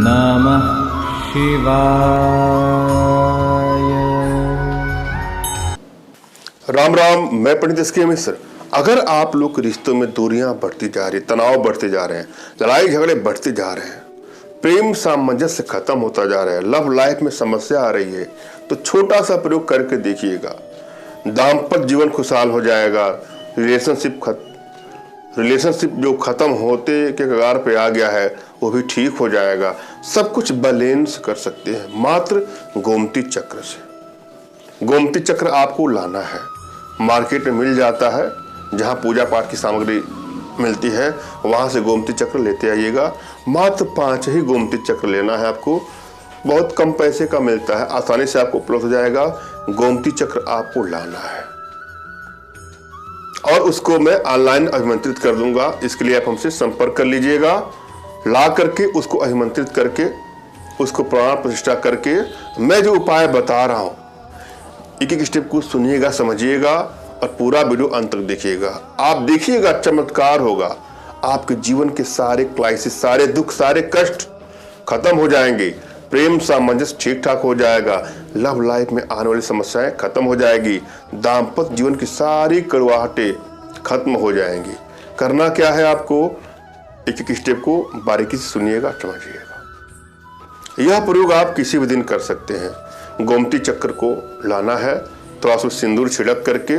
नमः शिवाय। राम राम। मैं पंडित एसके मिश्र। अगर आप लोग के रिश्तों में दूरियां बढ़ती जा रही, तनाव बढ़ते जा रहे हैं, लड़ाई झगड़े बढ़ते जा रहे हैं, प्रेम सामंजस्य खत्म होता जा रहा है, लव लाइफ में समस्या आ रही है, तो छोटा सा प्रयोग करके देखिएगा। दाम्पत्य जीवन खुशहाल हो जाएगा। रिलेशनशिप जो खत्म होते के कगार पे आ गया है वो भी ठीक हो जाएगा। सब कुछ बैलेंस कर सकते हैं मात्र गोमती चक्र से। गोमती चक्र आपको लाना है, मार्केट में मिल जाता है, जहां पूजा पाठ की सामग्री मिलती है वहां से गोमती चक्र लेते आइएगा। मात्र 5 ही गोमती चक्र लेना है आपको, बहुत कम पैसे का मिलता है, आसानी से आपको उपलब्ध हो जाएगा। गोमती चक्र आपको लाना है और उसको मैं ऑनलाइन अभिमंत्रित कर दूंगा। इसके लिए आप हमसे संपर्क कर लीजिएगा। ला करके उसको अभिमंत्रित करके उसको प्राण प्रतिष्ठा करके मैं जो उपाय बता रहा हूं एक एक स्टेप को सुनिएगा, समझिएगा और पूरा वीडियो अंत तक देखिएगा। आप देखिएगा चमत्कार होगा। आपके जीवन के सारे क्राइसिस, सारे दुख, सारे कष्ट खत्म हो जाएंगे। प्रेम सामंजस्य ठीक ठाक हो जाएगा। लव लाइफ में आने वाली समस्याएं खत्म हो जाएगी। दाम्पत्य जीवन की सारी कड़वाहटें खत्म हो जाएंगी। करना क्या है आपको, एक एक स्टेप को बारीकी से सुनिएगा, समझिएगा। यह प्रयोग आप किसी भी दिन कर सकते हैं। गोमती चक्र को लाना है, थोड़ा सा सिंदूर छिड़क करके।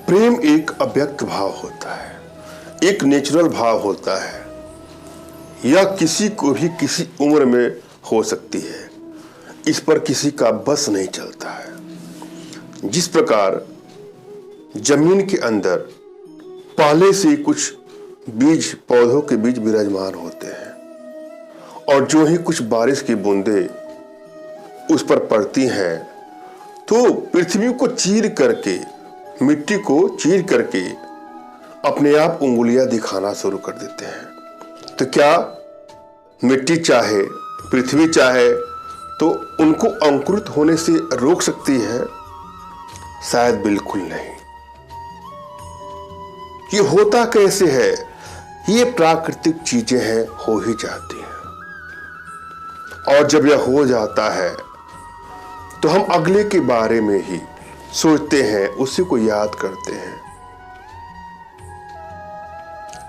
प्रेम एक अव्यक्त भाव होता है, एक नेचुरल भाव होता है। यह किसी को भी किसी उम्र में हो सकती है। इस पर किसी का बस नहीं चलता है। जिस प्रकार जमीन के अंदर पहले से कुछ बीज, पौधों के बीज विराजमान होते हैं और जो ही कुछ बारिश की बूंदें उस पर पड़ती हैं तो पृथ्वी को चीर करके, मिट्टी को चीर करके अपने आप उंगलियां दिखाना शुरू कर देते हैं। तो क्या मिट्टी चाहे, पृथ्वी चाहे तो उनको अंकुरित होने से रोक सकती है? शायद बिल्कुल नहीं। ये होता कैसे है? ये प्राकृतिक चीजें हैं, हो ही जाती हैं। और जब यह हो जाता है तो हम अगले के बारे में ही सोचते हैं, उसी को याद करते हैं,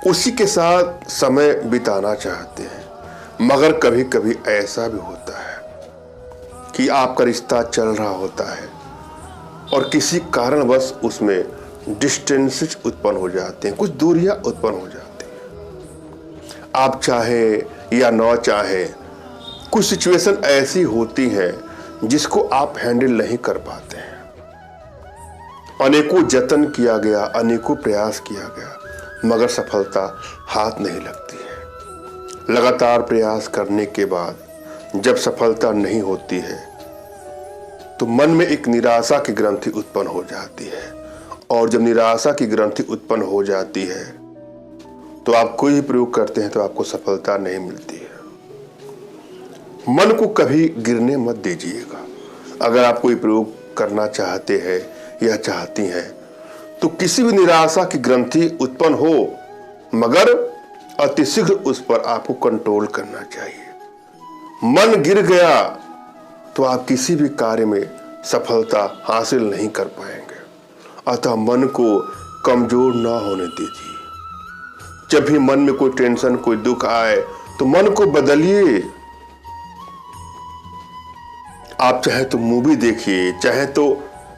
उसी के साथ समय बिताना चाहते हैं। मगर कभी कभी ऐसा भी होता है कि आपका रिश्ता चल रहा होता है और किसी कारणवश उसमें डिस्टेंसेस उत्पन्न हो जाते हैं, कुछ दूरियां उत्पन्न हो जाती हैं। आप चाहे या न चाहे, कुछ सिचुएशन ऐसी होती हैं जिसको आप हैंडल नहीं कर पाते हैं। अनेकों जतन किया गया, अनेकों प्रयास किया गया, मगर सफलता हाथ नहीं लगती है। लगातार प्रयास करने के बाद जब सफलता नहीं होती है तो मन में एक निराशा की ग्रंथि उत्पन्न हो जाती है और जब निराशा की ग्रंथि उत्पन्न हो जाती है तो आप कोई भी प्रयोग करते हैं तो आपको सफलता नहीं मिलती है। मन को कभी गिरने मत दीजिएगा। अगर आप कोई प्रयोग करना चाहते हैं या चाहती हैं तो किसी भी निराशा की ग्रंथि उत्पन्न हो, मगर अतिशीघ्र उस पर आपको कंट्रोल करना चाहिए। मन गिर गया तो आप किसी भी कार्य में सफलता हासिल नहीं कर पाएंगे। अतः मन को कमजोर ना होने दीजिए। जब भी मन में कोई टेंशन, कोई दुख आए तो मन को बदलिए। आप चाहे तो मूवी देखिए, चाहे तो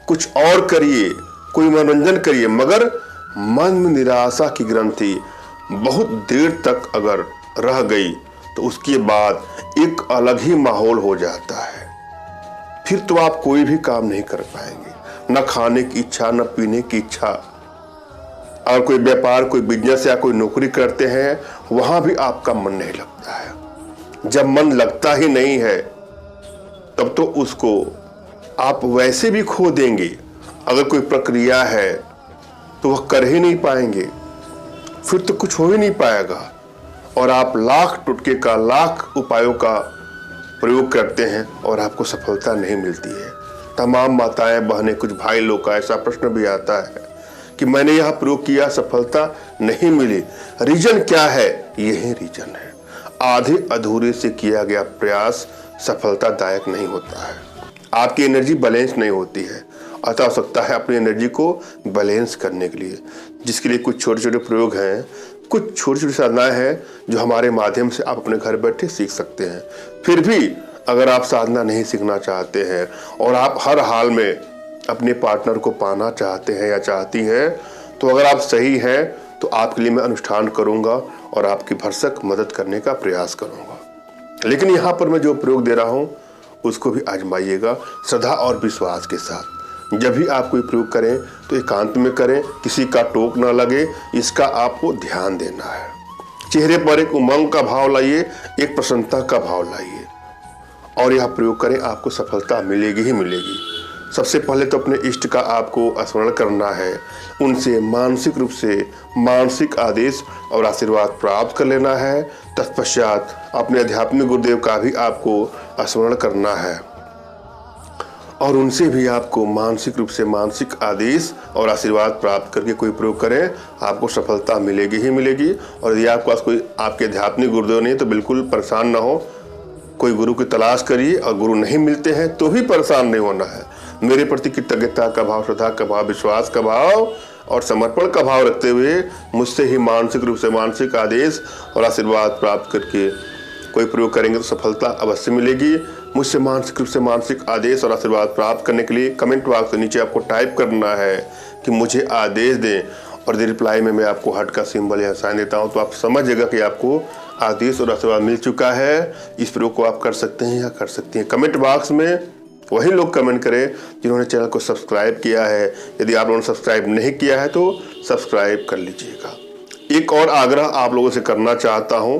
कुछ और करिए, कोई मनोरंजन करिए, मगर मन में निराशा की ग्रंथि बहुत देर तक अगर रह गई तो उसके बाद एक अलग ही माहौल हो जाता है। फिर तो आप कोई भी काम नहीं कर पाएंगे, न खाने की इच्छा, न पीने की इच्छा। और कोई व्यापार, कोई बिजनेस या कोई नौकरी करते हैं, वहां भी आपका मन नहीं लगता है। जब मन लगता ही नहीं है तब तो उसको आप वैसे भी खो देंगे। अगर कोई प्रक्रिया है तो वह कर ही नहीं पाएंगे, फिर तो कुछ हो ही नहीं पाएगा। और आप लाख टुटके का, लाख उपायों का प्रयोग करते हैं और आपको सफलता नहीं मिलती है। तमाम माताएं, बहनें, कुछ भाई लोग का ऐसा प्रश्न भी आता है कि मैंने यह प्रयोग किया, सफलता नहीं मिली। रीजन क्या है? यही रीजन है। आधे अधूरे से किया गया प्रयास सफलतादायक नहीं होता है। आपकी एनर्जी बैलेंस नहीं होती है। अतः आवश्यकता है अपनी एनर्जी को बैलेंस करने के लिए, जिसके लिए कुछ छोटे छोटे प्रयोग हैं, कुछ छोटी छोटी साधनाएं हैं जो हमारे माध्यम से आप अपने घर बैठे सीख सकते हैं। फिर भी अगर आप साधना नहीं सीखना चाहते हैं और आप हर हाल में अपने पार्टनर को पाना चाहते हैं या चाहती हैं, तो अगर आप सही हैं तो आपके लिए मैं अनुष्ठान करूंगा और आपकी भरसक मदद करने का प्रयास करूंगा। लेकिन यहाँ पर मैं जो प्रयोग दे रहा हूँ उसको भी आजमाइएगा श्रद्धा और विश्वास के साथ। जब भी आप कोई प्रयोग करें तो एकांत में करें, किसी का टोक ना लगे, इसका आपको ध्यान देना है। चेहरे पर एक उमंग का भाव लाइए, एक प्रसन्नता का भाव लाइए और यह प्रयोग करें, आपको सफलता मिलेगी ही मिलेगी। सबसे पहले तो अपने इष्ट का आपको स्मरण करना है, उनसे मानसिक रूप से मानसिक आदेश और आशीर्वाद प्राप्त कर लेना है। तत्पश्चात अपने आध्यात्मिक गुरुदेव का भी आपको स्मरण करना है और उनसे भी आपको मानसिक रूप से मानसिक आदेश और आशीर्वाद प्राप्त करके कोई प्रयोग करें, आपको सफलता मिलेगी ही मिलेगी। और यदि आपके पास कोई आपके आध्यात्मिक गुरुदेव नहीं तो बिल्कुल परेशान ना हो, कोई गुरु की तलाश करिए और गुरु नहीं मिलते हैं तो भी परेशान नहीं होना है। मेरे प्रति कृतज्ञता का भाव, श्रद्धा का भाव, विश्वास का भाव और समर्पण का भाव रखते हुए मुझसे ही मानसिक रूप से मानसिक आदेश और आशीर्वाद प्राप्त करके कोई प्रयोग करेंगे तो सफलता अवश्य मिलेगी। मुझसे मानसिक रूप से मानसिक आदेश और आशीर्वाद प्राप्त करने के लिए कमेंट बॉक्स के नीचे आपको टाइप करना है कि मुझे आदेश दें और रिप्लाई में मैं आपको हार्ट का सिंबल या साइन देता हूं, तो आप समझिएगा कि आपको आदेश और आशीर्वाद मिल चुका है। इस प्रयोग को आप कर सकते हैं या कर सकती हैं। कमेंट बॉक्स में वही लोग कमेंट करें जिन्होंने चैनल को सब्सक्राइब किया है। यदि आप लोगों ने सब्सक्राइब नहीं किया है तो सब्सक्राइब कर लीजिएगा। एक और आग्रह आप लोगों से करना चाहता हूं,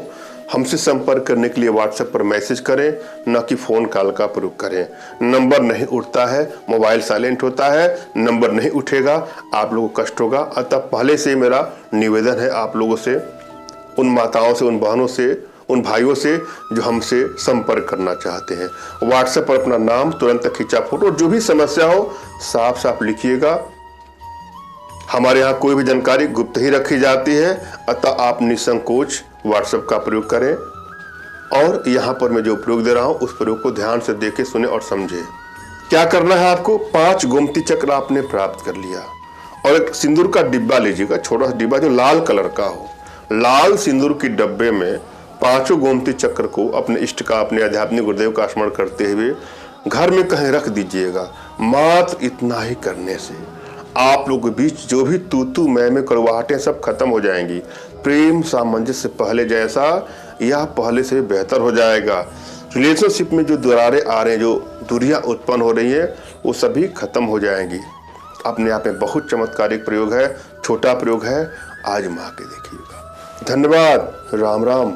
हमसे संपर्क करने के लिए व्हाट्सएप पर मैसेज करें, न कि फ़ोन कॉल का प्रयोग करें। नंबर नहीं उठता है, मोबाइल साइलेंट होता है, नंबर नहीं उठेगा, आप लोगों को कष्ट होगा। अतः पहले से मेरा निवेदन है आप लोगों से, उन माताओं से, उन बहनों से, उन भाइयों से जो हमसे संपर्क करना चाहते हैं, व्हाट्सएप पर अपना नाम, तुरंत खींचा फोटो, जो भी समस्या हो साफ साफ लिखिएगा। हमारे यहाँ कोई भी जानकारी गुप्त ही रखी जाती है, अतः आप निसंकोच व्हाट्सएप का प्रयोग करें। और यहाँ पर मैं जो प्रयोग दे रहा हूँ उस प्रयोग को ध्यान से देखें, सुने और समझे। क्या करना है आपको? 5 गोमती चक्र आपने प्राप्त कर लिया और एक सिंदूर का डिब्बा लीजिएगा, छोटा सा डिब्बा जो लाल कलर का हो। लाल सिंदूर के डब्बे में 5 गोमती चक्र को अपने इष्ट का, अपने आध्यात्मिक गुरुदेव का स्मरण करते हुए घर में कहीं रख दीजिएगा। मात्र इतना ही करने से आप लोगों के बीच जो भी तू मैं कड़वाहटें सब खत्म हो जाएंगी। प्रेम सामंजस्य पहले जैसा या पहले से बेहतर हो जाएगा। रिलेशनशिप में जो दरारें आ रही हैं, जो दूरियां उत्पन्न हो रही हैं, वो सभी खत्म हो जाएंगी। अपने आप में बहुत चमत्कारिक प्रयोग है, छोटा प्रयोग है, आजमा के देखिएगा। धन्यवाद। राम राम।